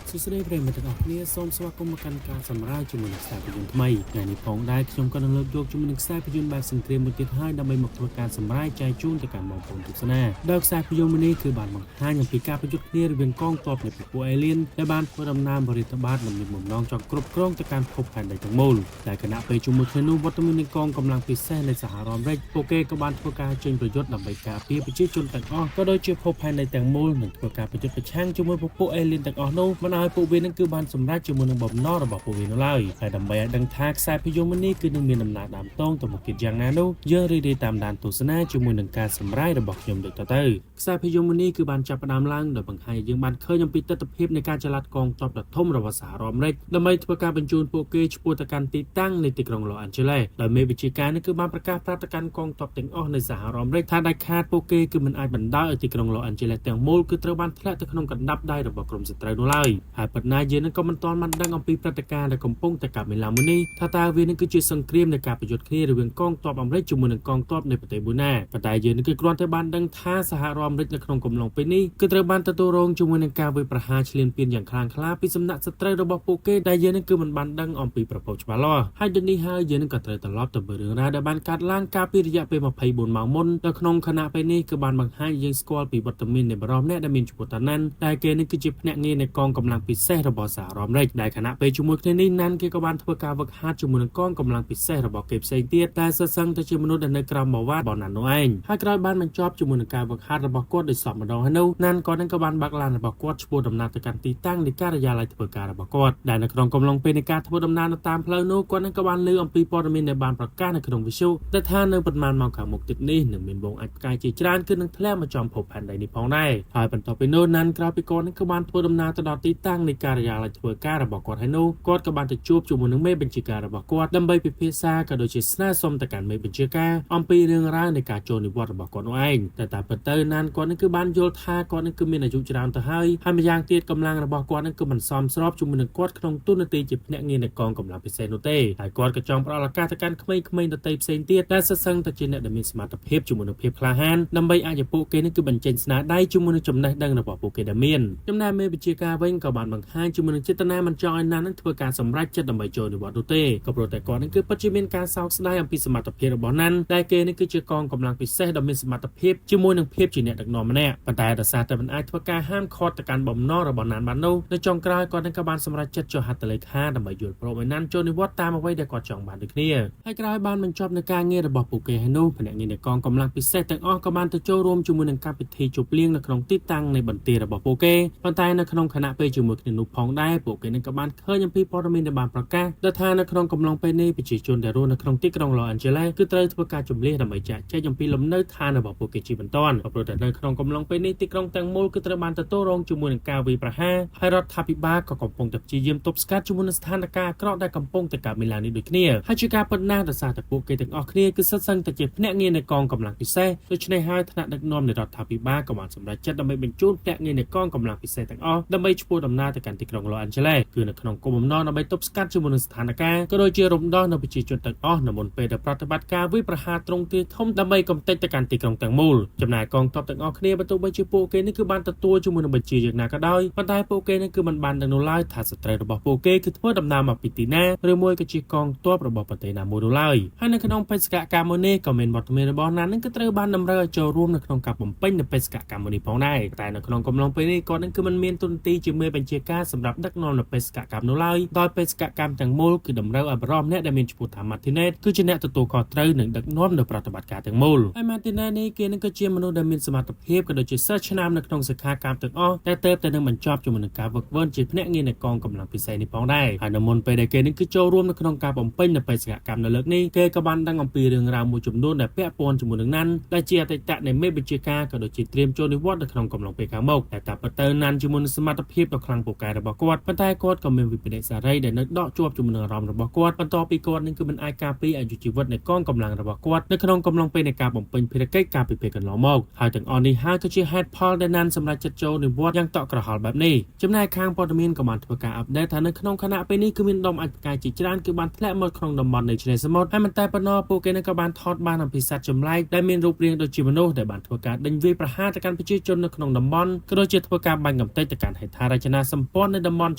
សួស្តីប្រិយមិត្តទាំងអស់គ្នាសូមស្វាគមន៍មកកាន់ការសម្រាយជាមួយនឹងខ្សែភាពយន្តថ្មីថ្ងៃនេះផងដែរខ្ញុំក៏នឹងលើកយកជាមួយនឹងខ្សែភាពយន្តបែបសង្គ្រាមមួយទៀតហើយដើម្បីមកធ្វើការសម្រាយចែកជូនទៅកាន់បងប្អូនទស្សនាដោយខ្សែភាពយន្តនេះគឺបានបង្ហាញអំពីការប្រយុទ្ធគ្នារវាងកងទ័ពនៃពួក Alien ដែលបានធ្វើដំណើរបរិយាបាតនិងមានបំណងចង់គ្រប់គ្រងទៅកាន់ភពផែនដីទាំងមូលតែគណៈពេលជាមួយគ្នានោះវត្តមាននៃកងកម្លាំងពិសេសនៃសហរដ្ឋអាមេរិកពួកគេក៏បានធ្វើការចេញប្រយុទ្ធដើម្បីការពារប្រជាជនទាំងអស់ក៏ដូចជាភពផែនដីទាំងមូលនិងធ្វើការប្រយុទ្ធប្រឆាំងជាមួយពួក Alien ទាំងអស់នោះមិនឲ្យពួកវានឹងគឺបានសម្រេចជាមួយនឹងបំណងរបស់ពួកវានៅឡើយហើយដើម្បីឲ្យដឹងថាខ្សែភាពយន្តនេះគឺនឹងមានដំណើរដើមតងទៅមុខទៀតយ៉ាងណានោះយើងរីករាយតាមដានទស្សនាជាមួយនឹងការសម្រាយរបស់ខ្ញុំដូចតទៅខ្សែភាពយន្តនេះគឺបានចាប់ផ្ដើមឡើងដោយបង្ហាញឲ្យយើងបានឃើញអំពីទស្សនវិជ្ជានៃការចល័តកងទ័ពដ៏ធំរបស់សហរដ្ឋអាមេរិកដើម្បីធ្វើការបញ្ជូនពួកគេឆ្ពោះទៅកាន់ទីតាំងនៃទីក្រុង Los Angeles ដោយមេវិជ្ជាការនេះគឺបានប្រកាសប្រាប់ទៅកាន់កងទ័ពទាំងអស់នៃសហរដ្ឋអាមេរិកថាដាច់ខាតពួកគេគឺមិនអាចបណ្ដោយឲ្យទីក្រុង Los Angeles ទាំងមូលគឺត្រូវបានធ្លាក់ទៅក្នុងកណ្ដាប់ដៃរបស់ក្រុមសត្រូវនោះឡើយហើយប៉ុន្តែយើងនឹងក៏មិនទាន់បានដឹងអំពីព្រឹត្តិការណ៍ដែលកំពុងតែកើតមានឡើងមួយនេះថាតើវានឹងគឺជាសង្គ្រាមនៃការប្រយុទ្ធគ្នារវាងកងទ័ពអាមេរិកជាមួយនឹងកងទ័ពនៃប្រទេសប៊ូណាប៉ុន្តែយើងនឹងគឺគ្រាន់តែបានដឹងថាសហរដ្ឋអាមេរិកនៅក្នុងកំឡុងពេលនេះគឺត្រូវបានទទួលរងជាមួយនឹងការវាយប្រហារឈ្លានពានយ៉ាងខ្លាំងក្លាពីសំណាក់សត្រូវរបស់ពួកគេដែលយើងនឹងគឺមិនបានដឹងអំពីប្រភពច្បាស់លាស់ហើយដូចនេះហើយយើងនឹងក៏ត្រូវត្រឡប់ទៅមើលរឿងរ៉ាវដែលបានកើតឡើងកាលពីរយៈពេល24ម៉ោងមុននៅក្នុងខណៈពេលនេះគឺបានបង្ហាញយើងស្គាល់ពីវត្តមាននៃបរិបទអ្នកដែលមានឈ្មោះតាណាន់ដែលគេនឹងគឺជាភ្នាក់ងារនៃកងកម្លាំងពិសេសរបស់សហរដ្ឋអាមេរិកដែលខណៈពេលជាមួយគ្នានេះណាន់គេក៏បានធ្វើការវឹកហាត់ជាមួយនឹងកងកម្លាំងពិសេសរបស់គេផ្សេងទៀតតែសិស្សសឹងទៅជាមនុស្សដែលនៅក្រោមបវ៉ារបស់ណាន់នោះឯងហើយក្រោយបានបញ្ចប់ជាមួយនឹងការវឹកហាត់របស់គាត់ដោយសពម្ដងហើយនោះណាន់ក៏បានបាក់ឡានរបស់គាត់ឆ្ពោះដំណើរទៅកាន់ទីតាំងនៃការិយាល័យធ្វើការរបស់គាត់ដែលនៅក្នុងកំឡុងពេលនៃការធ្វើដំណើរនៅតាមផ្លូវនោះគាត់ក៏បានលើអំពីព័ត៌មានដែលបានប្រកាសនៅក្នុងវិទ្យុដែលថានៅប៉ុន្មានម៉ោងខាងមុខទៀតនេះនឹងមានវងអាចផ្កាយជាច្រើនគឺនឹងធ្លាក់មកចំភពផែនដីនេះផងដែរហើយបន្ទាប់ពីនោះណាន់ក្រោយពីគាត់ក៏បានធ្វើដំណើរទៅដល់ទីតាំងនៃការិយាល័យធ្វើការរបស់គាត់ហើយនោះគាត់ក៏បានទៅជួបជាមួយនឹងមេបញ្ជាការរបស់គាត់ដើម្បីពិភាក្សាក៏ដូចជាស្នើសុំទៅកាន់មេបញ្ជាការអំពីរឿងរ៉ាវនៃការចូលនិវត្តន៍របស់គាត់នោះឯងតែពិតទៅណានគាត់នឹងគឺបានយល់ថាគាត់នឹងគឺមានអាយុច្រើនទៅហើយម្យ៉ាងទៀតកម្លាំងរបស់គាត់នឹងគឺមិនសមស្របជាមួយនឹងគាត់ក្នុងទូនាទីជាភ្នាក់ងារនៃកងកម្លាំងពិសេសនោះទេហើយគាត់ក៏ចង់ផ្ដល់ឱកាសទៅកាន់ក្មេងៗដទៃផ្សេងទៀតដែលសិស្សសឹងតែជាអ្នកដែលមានសមត្ថភាពជាមួយនឹងភាពក្លាហានដើម្បីអាចឲ្យពួកគេនឹងគឺបញ្ចេញស្នាដៃជាមួយនឹងចំណេះដឹងរបស់ពួកគេដែលមានចំណែកមេបញ្ជាការវិញក៏បានបង្ហាញជាមួយនឹងចេតនាមិនចង់ឲ្យណាននឹងធ្វើការសម្រេចចិត្តដើម្បីចូលនិវត្តន៍នោះទេក៏ព្រោះតែគាត់នឹងគឺពិតជាមានការសោកស្ដាយអំពីសមត្ថភាពរបស់ណានដែលគេនឹងគឺជាកងកម្លាំងពិសេសដ៏មានសមត្ថភាពជាមួយនឹងភាពជាអ្នកដឹកនាំម្នាក់ប៉ុន្តែដោយសារតែមិនអាចធ្វើការហាមឃាត់ទៅកាន់បំណងរបស់ណានបាននោះនៅចុងក្រោយគាត់នឹងក៏បានសម្រេចចិត្តចុះហត្ថលេខាដើម្បីយល់ព្រមឲ្យណានចូលនិវត្តន៍តាមអ្វីដែលគាត់ចង់បានដូចគ្នាហើយក្រោយបានបញ្ចប់នៅការងាររបស់ពួកគេហើយនោះភ្នាក់ងារនៃកងកម្លាំងពិសេសទាំងអស់ក៏បានទៅចូលរួមជាមួយនឹងកម្មវិធីជប់លៀងនៅក្នុងទីតាំងនៃបន្ទាយរបស់ពួកគេប៉ុន្តែនៅក្នុងខណៈពេលជាមួយគ្នានោះផងដែរពួកគេនឹងក៏បានឃើញអំពីព័ត៌មានដែលបានប្រកាសដែលថានៅក្នុងកំឡុងពេលនេះប្រជាជនដែលរស់នៅក្នុងទីក្រុង Los Angeles គឺត្រូវធ្វើការជម្លៀសដើម្បីចាក់ចែងអំពីលំនៅឋានរបស់ពួកគេជាបន្តព្រោះតែនៅក្នុងកំឡុងពេលនេះទីក្រុងទាំងមូលគឺត្រូវបានទទួលរងជាមួយនឹងការវាយប្រហារហើយរដ្ឋាភិបាលក៏កំពុងតែព្យាយាមទប់ស្កាត់ជាមួយនឹងស្ថានភាពអាក្រក់ដែលកំពុងតែកើតមានឡើងនេះដូចគ្នាហើយជាការពិតណាស់ដោយសារតែពួកគេទាំងអស់គ្នាគឺសិតសឹងតែជាភ្នាក់ងារនៃកងកម្លាំងពិសេសដូច្នេះហើយថ្នាក់ដឹកនាំនៃរដ្ឋាភិបាលក៏បានសម្រេចចិត្តដើម្បីបញ្ជូនភ្នាក់ងារនៃកងកម្លាំងពិសេសទាំងអស់ដើម្បីឆ្ពោះដំណើរទៅកាន់ទីក្រុង Los Angeles គឺនៅក្នុងគោលបំណងដើម្បីទប់ស្កាត់ជាមួយនឹងស្ថានភាពក៏ដូចជារំដោះនៅប្រជាជនទាំងអស់នៅមុនពេលដែលប្រតិបត្តិការវាយប្រហារទ្រង់ទ្រាយធំដើម្បីកំទេចទៅកាន់ទីក្រុងទាំងមូលចំណែកកងទ័ពទាំងអស់គ្នាបើទោះបីជាពួកគេនេះគឺបានទទួលជាមួយនឹងបញ្ជាយ៉ាងណាក៏ដោយប៉ុន្តែពួកគេនេះគឺមិនបានដឹងនោះឡើយថាសត្រូវរបស់ពួកគេគឺធ្វើដំណើរមកពីទីណាឬមួយក៏ជាកងទ័ពរបស់ប្រទេសណាមួយនោះឡើយហើយនៅក្នុងបេសកកម្មមួយនេះក៏មានវត្តមានរបស់ណាននឹងគឺត្រូវបានតម្រូវឲ្យចូលរួមនៅក្នុងការបំពេញនៅបេសកកម្មមួយនេះផងដែរតែនៅក្នុងកំឡុងពេលនេះគាត់នឹងគឺមិនមានទុនទីជាមេបញ្ជាការសម្រាប់ដឹកនាំនៅបេសកកម្មនោះឡើយដោយបេសកកម្មទាំងមូលគឺតម្រូវឲ្យបរិបអ្នកដែលមានឈ្មោះថា Martinez គឺជាអ្នកទទួលខុសត្រូវនឹងដឹកនាំនៅប្រតិបត្តិការទាំងមូលហើយ Martinez នេះគេនឹងគឺជាមនុស្សដែលមានសមត្ថភាពក៏ដូចជាសិស្សឆ្នើមនៅក្នុងសិក្ខាកាមទាំងអស់តែទើបតែនឹងបញ្ចប់ជាមួយនឹងការវឹកវើជាភ្នាក់ងារនៃកងកម្លាំងពិសេសនេះផងដែរហើយនៅមុនពេលដែលគេនឹងគឺចូលរួមនៅក្នុងការបំពេញនៅបេសកកម្មនៅលើកនេះគេក៏បានដឹងអំពីរឿងរ៉ាវមួយចំនួនដែលពាក់ព័ន្ធជាមួយនឹងណាន់ដែលជាអតីតនៃមេបញ្ជាការក៏ដូចជាត្រៀមចូលនិវត្តន៍នៅក្នុងកំឡុងពេលខាងមុខតែតាមពិតទៅណាន់ជាមួយនឹងសមត្ថភាពដ៏ខ្លាំងពូកែរបស់គាត់ប៉ុន្តែគាត់ក៏មានវិបត្តិសារីដែលនៅដកជាប់ជាមួយនឹងអារម្មណ៍របស់គាត់បន្ទាប់ពីគាត់នឹងគឺមិនអាចការពារអាយុជីវិតនៃកងកម្លាំងរបស់គាត់នៅក្នុងកំឡុងពេលនៃការបំពេញភារកិច្ចការពីពេលកន្លងមកហើយទាំងអស់នេះហើយក៏ជាហេតុផលដែលណាន់សម្រាប់ចិត្តចូលនិវត្តន៍យ៉ាងតក់ក្រហល់បែបនេះចំណែកខាងព័ត៌មានក៏បានធ្វើការអាប់ដេតថានៅក្នុងខណៈពេលនេះគឺមានដុំអាចផ្កាយជាច្រើនគឺបានធ្លាក់មកក្នុងតំបន់នៃឆ្នេរសមុទ្រហើយមិនតែប៉ុណ្ណោះពួកគេនឹងក៏បានថតបានអំពីសត្វចម្លែកដែលមានរូបរាងដូចជាមនុស្សដែលបានធ្វើការដេញវាយប្រហារទៅកាន់ប្រជាជននៅក្នុងតំបន់ក៏ដូចជាធ្វើការបាញ់កំទេចទៅកាន់ហេដ្ឋារចនា សម្ព័ន្ធនៅតំបន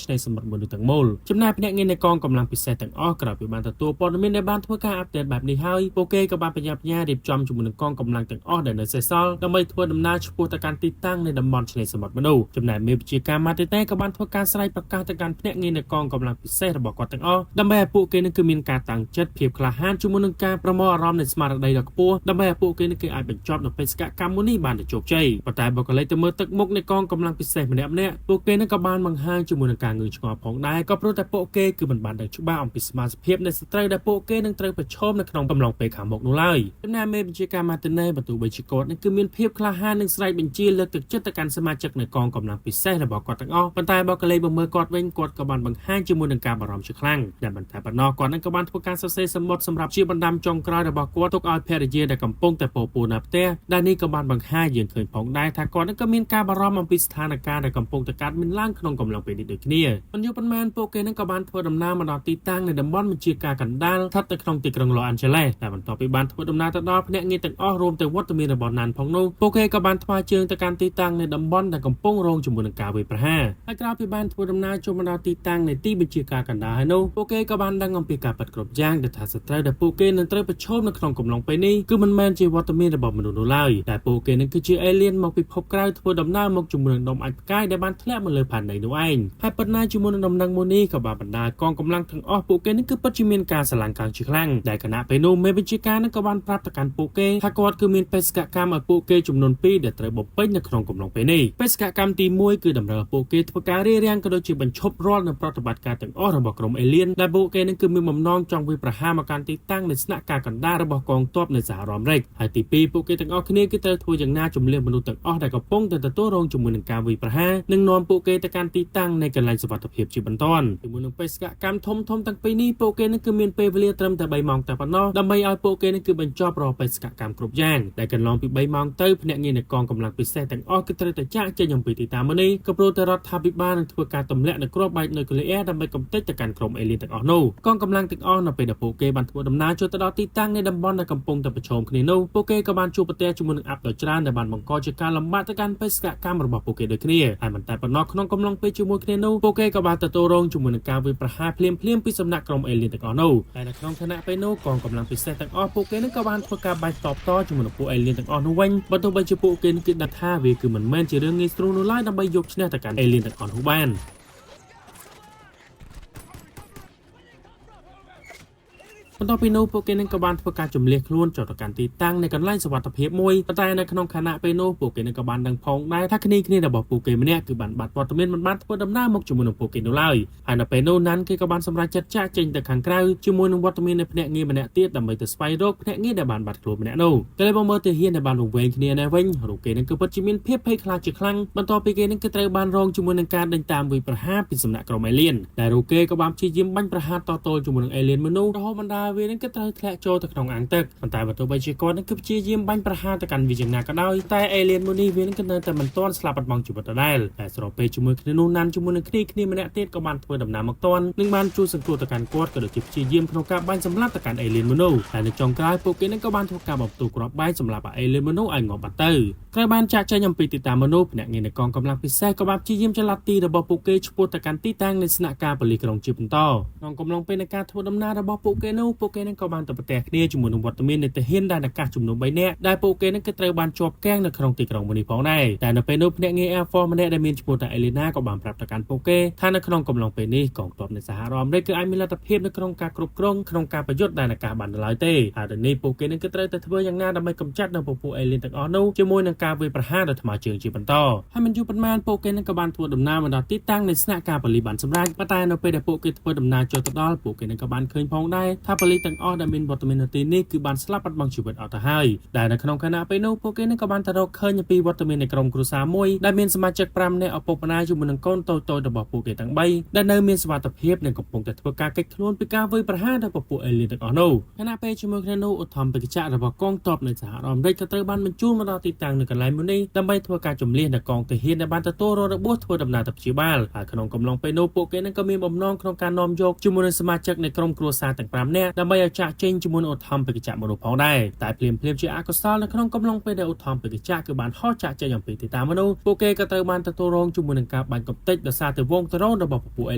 ់ឆ្នេរសមុទ្រមួយទាំងមូលចំណែកភ្នាក់ងារនៃកងកម្លាំងពិសេសទាំងអស់ក្រៅពីបានទទួលព័ត៌មានដែលបានធ្វើការអាប់ដេតបែបនេះហើយពួកគេក៏បានបញ្ញាបញ្ញារៀបចំជាមួយនឹងកងកម្លាំងទាំងអស់ដែលនៅសេសសល់ដើម្បីធ្វើដំណើរឆ្ពោះទៅកាន់ទីតាំងនៃតំបន់ឆ្នេរសមុទ្រមនុស្សចំណែកមេបញ្ជាការម៉ាទីតេក៏បានធ្វើការស្រ័យប្រកាសទៅកាន់ភ្នាក់ងារនៃកងកម្លាំងពិសេសរបស់គាត់ទាំងអស់ដើម្បីឲ្យពួកគេនឹងគឺមានការតាំងចិត្តភាពក្លាហានជាមួយនឹងការប្រមូលអារម្មណ៍នៃស្មារតីដ៏ខ្ពស់ដើម្បីឲ្យពួកគេនឹងគឺអាចបញ្ចប់នៅបេសកកម្មមួយនេះបានទៅជោគជ័យប៉ុន្តែបុគ្គលិកទៅមើលទឹកមុខនៃកងកម្លាំងពិសេសម្នាក់ពួកគេនឹងក៏បានបង្ហាញជាមួយនឹងការងឿងឆ្ងល់ផងដែរក៏ព្រោះតែពួកគេគឺមិនបានដឹងច្បាស់អំពីសមាជិកនៃសត្រូវដែលពួកគេនឹងត្រូវប្រឈមនៅក្នុងកំឡុងពេលខាងមុខនោះឡើយចំណែកមេបញ្ជាការម៉ាទីណេបន្ទូបីជាគាត់នឹងគឺមានភាពក្លាហាននិងស្រែកបញ្ជាលើកទឹកចិត្តទៅកាន់សមាជិកនៃកងកម្លាំងពិសេសរបស់គាត់ទាំងអស់ប៉ុន្តែបុគ្គលិកមើលគាត់វិញគាត់ក៏បានបង្ហាញជាមួយនឹងការបារម្ភជាខ្លាំងដែលបន្តែប៉ុណ្ណោះគាត់នឹងក៏បានធ្វើការសរសេរសម្បត្តិសម្រាប់ជាបណ្ដាំចុងក្រោយរបស់គាត់ទុកឲ្យភរិយាដែលកំពុងតែពោពោនៅផ្ទះដែលនេះក៏បានបង្ហាញយើងឃើញផងដែរថាគាត់នឹងក៏មានការបារម្ភអំពីស្ថានភាពដែលកំពុងតែកើតមានឡើងក្នុងកំឡុងពេលនេះដូចគ្នាមិនយូរប៉ុន្មានពួកគេនឹងក៏បានធ្វើដំណើរមកដល់ទីតាំងនៃតំបន់បញ្ជាការកណ្ដាលស្ថិតនៅក្នុងទីក្រុងឡូអាន់ជេលេសតែបន្ទាប់ពីបានធ្វើដំណើរទៅដល់ភ្នាក់ងារទាំងអស់រួមទាំងវត្តមានរបស់ណានផងនោះពួកគេក៏បានថ្វាយជើងទៅកាន់ទីតាំងនៃតំបន់ដែលកំពុងរងជាមួយនឹងការវាយប្រហារហើយក្រោយពីបានធ្វើដំណើរចូលមកដល់ទីតាំងនៃទីបញ្ជាការកណ្ដាលហើយនោះពួកគេក៏បានដឹងអំពីការប៉ັດគ្រប់យ៉ាងដែលថាសត្រូវដែលពួកគេនឹងត្រូវប្រឈមនៅក្នុងកំឡុងពេលនេះគឺមិនមែនជាវត្តមានរបស់មនុស្សនោះឡើយតែពួកគេនឹងគឺជាអេលៀនមកពីភពក្រៅធ្វើដំណើរមកជាមួយនឹងដុំអាចផ្កាយដែលបានធ្លាក់មកលើផែនដីនោះឯងហើយប៉ុន្តែជាមួយនឹងដំណឹងមួយនេះក៏បានបណ្ដាលកងកម្លាំងទាំងអស់ពួកគេនឹងគឺពិតជាមានការស្រឡាញ់ខាងជាខ្លាំងដែលគណៈពេលនោះមេបញ្ជាការនឹងក៏បានប្រាប់ទៅកាន់ពួកគេថាគាត់គឺមានបេសកកម្មឲ្យពួកគេចំនួន2ដែលត្រូវបំពេញនៅក្នុងកំឡុងពេលនេះបេសកកម្មទី1គឺតម្រូវឲ្យពួកគេធ្វើការរារាំងក៏ដូចជាបញ្ឈប់រាល់នឹងប្រតិបត្តិការទាំងអស់របស់ក្រុមអេលៀនដែលពួកគេនឹងគឺមានបំណងចង់វាយប្រហារមកកាន់ទីតាំងនៃស្នាក់ការកណ្ដាលរបស់កងទ័ពនៃសហរដ្ឋអាមេរិកហើយទី2ពួកគេទាំងអស់គ្នាគឺត្រូវធ្វើយ៉ាងណាជំនះមនុស្សទាំងអស់ដែលកំពុងតែទទួលរងជាមួយនឹងការវាយប្រហារនិងនាំពួកគេទៅកាន់ទីតាំងនៃកន្លែងសុវត្ថិភាពជាបន្តជាមួយនឹងបេសកកម្មធំទាំងពីរនេះពួកគេនឹងគឺមានពេលវេលាត្រឹមតែ3ម៉ោងតែប៉ុណ្ណោះដើម្បីឲ្យពួកគេនឹងគឺបញ្ចប់រាល់បេសកកម្មគ្រប់យ៉ាងដែលកន្លងពី3ម៉ោងទៅភ្នាក់ងារនៃកងកម្លាំងពិសេសទាំងអស់គឺត្រូវតែចាក់ចេញអំពីទីតាំងមួយនេះក៏ព្រោះតែរដ្ឋាភិបាលនឹងធ្វើការទម្លាក់នៅគ្រាប់បែកនៅកូលេអ៊ែរដើម្បីកំទេចទៅកាន់ក្រុមអេលីនទាំងអស់នោះកងកម្លាំងទាំងអស់នៅពេលដែលពួកគេបានធ្វើដំណើរចូលទៅដល់ទីតាំងនៃតំបន់ដែលកំពុងតែប្រឈមគ្នានោះពួកគេក៏បានជួបប្រទះជាមួយនឹងអាប់ដ៏ច្រើនដែលបានបង្កជាការលំបាកទៅកាន់បេសកកម្មរបស់ពួកគេដូចគ្នាហើយមិនតែប៉ុណ្ណោះក្នុងកំឡុងពេលជាមួយគ្នានោះពួកគេក៏បានទទួលរងជាមួយនឹងការវាយប្រហារភ្លាមពីសំណាក់ក្រុមអេលីនទាំងអស់នោះតែនៅក្នុងខណៈពេលនោះកងកម្លាំងពិសេសទាំងអស់ពួកគេនឹងក៏បានធ្វើការបាញ់តបតជាមួយនឹងពួកអេលីនទាំងអស់នោះវិញបើទោះបីជាពួកគេនឹងគឺដឹងថាវាគឺមិនមែនជារឿងងាយស្រួលនោះឡើយដើម្បីយកឈ្នះទៅកាន់អេលីនទាំងអស់នោះបានបន្ទាប់ពីនោះពួកគេនឹងក៏បានធ្វើការជំនះខ្លួនចូលទៅកាន់ទីតាំងនៃកន្លែងសុវត្ថិភាពមួយប៉ុន្តែនៅក្នុងខណៈពេលនោះពួកគេនឹងក៏បានដឹងផងដែរថាគ្នារបស់ពួកគេម្នាក់គឺបានបាត់វត្តមានមិនបានធ្វើដំណើរមកជាមួយនឹងពួកគេនោះឡើយហើយនៅពេលនោះណាន់គេក៏បានសម្រេចចិត្តចាកចេញទៅខាងក្រៅជាមួយនឹងវត្តមាននៃភ្នាក់ងារម្នាក់ទៀតដើម្បីទៅស្វែងរកភ្នាក់ងារដែលបានបាត់ខ្លួនម្នាក់នោះតែលើមើលទៅហ៊ានដែលបានវង្វេងគ្នានេះវិញរូបគេនឹងគឺពិតជាមានភាពភ័យខ្លាចជាខ្លាំងបន្ទាប់ពីគេនឹងគឺត្រូវបានរងជាមួយនឹងការដេញតាមវាយប្រហារពីសំណាក់ក្រុមអេលីនដែលរូបគេក៏បានព្យាយាមបាញ់ប្រហារតទល់ជាមួយនឹងអេលីនមនុស្សរហូតបណ្ដាវានឹងក៏ត្រូវធ្លាក់ចូលទៅក្នុងអាងទឹកប៉ុន្តែបើទោះបីជាគាត់នឹងគឺព្យាយាមបាញ់ប្រហារទៅកាន់វាយ៉ាងណាក៏ដោយតែអេលីនមួយនេះវានឹងគឺនៅតែមិនទាន់ស្លាប់បាត់បង់ជីវិតដដែលតែស្របពេលជាមួយគ្នានោះណាន់ជាមួយនឹងគ្នាម្នាក់ទៀតក៏បានធ្វើដំណើរមកទាន់និងបានជួយសង្គ្រោះទៅកាន់គាត់ក៏ដូចជាព្យាយាមក្នុងការបាញ់សម្លាប់ទៅកាន់អេលីនមនុស្សតែនៅចុងក្រោយពួកគេនឹងក៏បានធ្វើការបំផ្ទុះគ្រាប់បែកសម្លាប់អេលីនមនុស្សឲ្យងាប់បាត់ទៅក្រោយបានចាក់ចែងអំពីទីតាំងមនុស្សភ្នាក់ងារនៃកងកម្លាំងពិសេសក៏បានព្យាយាមចល័តទីរបស់ពួកគេឆ្ពោះទៅកាន់ទីតាំងនៃស្នាក់ការប៉ូលីសក្រុងជាបន្តក្នុងកំឡុងពេលនៃការធ្វើដំណើររបស់ពួកគេនោះពួកគេនឹងក៏បានទៅប្រទះគ្នាជាមួយនឹងវត្តមាននៃទាហានដែលអាកាសចំនួន3នាក់ដែលពួកគេនឹងក៏ត្រូវបានជាប់គាំងនៅក្នុងទីក្រុងមួយនេះផងដែរតែនៅពេលនោះភ្នាក់ងារ Air Force ម្នាក់ដែលមានឈ្មោះថា Elena ក៏បានប្រាប់ទៅកាន់ពួកគេថានៅក្នុងកំឡុងពេលនេះកងទ័ពនៃសហរដ្ឋអាមេរិកគឺអាចមានលទ្ធភាពនៅក្នុងការគ្រប់គ្រងក្នុងការប្រយុទ្ធដែលអាកាសបានឡើយទេហើយដល់នេះពួកគេនឹងក៏ត្រូវតែធ្វើយ៉ាងណាដើម្បីកម្ចាត់នៅពួក Alien ទាំងអស់នោះជាមួយនឹងការវាយប្រហារដ៏ថ្មើរជើងជាបន្តហើយមិនយូរប៉ុន្មានពួកគេនឹងក៏បានធ្វើដំណើរមកដល់ទីតាំងនៃស្នាក់ការប៉ូលីសបានសម្រេចប៉ុន្តែនៅពេលដែលពួកគេធ្វើដំណើរចូលទៅដល់ពួកគេនឹងក៏បានឃើញផងដែរថាប៉ូលីសទាំងអស់ដែលមានវត្តមាននៅទីនេះគឺបានស្លាប់បាត់បង់ជីវិតអស់ទៅហើយដែលនៅក្នុងខណៈពេលនោះពួកគេនឹងក៏បានទៅរកឃើញពីវត្តមាននៃក្រុមគ្រួសារមួយដែលមានសមាជិក5នាក់ឪពុកម្ដាយជាមួយនឹងកូនតូចៗរបស់ពួកគេទាំង3ដែលនៅមានសុវត្ថិភាពនិងកំពុងតែធ្វើការកិច្ចខ្លួនពីការវាយប្រហារដល់ពួកអេលីនទាំងអស់នោះខណៈពេលជាមួយគ្នានោះឧទ្ធម្ភាគចក្ររបស់កងទ័ពនៃសហរដ្ឋអាមេរិកក៏ត្រូវបានបញ្ជូនមកដល់ទីតាំងនៅក កន្លែងមួយនេះដើម្បីធ្វើការជំនះនៅកងទាហានដែលបានទទួលរងរបួសធ្វើដំណើរទៅព្យាបាលហើយក្នុងកំឡុងពេលនោះពួកគេនឹងក៏មានបំណងក្នុងការនាំយកជាមួយនឹងសមាជិកនៃក្រុមគ្រួសារទាំង5នាក់ដើម្បីឲ្យចាក់ចេញជាមួយនឹងឧទ្ធម្ភាគចក្រមនុស្សផងដែរតែភ្លាមជាអកុសលនៅក្នុងកំឡុងពេលដែលឧទ្ធម្ភាគចក្រគឺបានហោះចាក់ចេញអំពីទីតាំងមនុស្សពួកគេក៏ត្រូវបានទទួលរងជាមួយនឹងការបាញ់កំទេចដោយសារតែវងត្រោនរបស់ពពួកអេ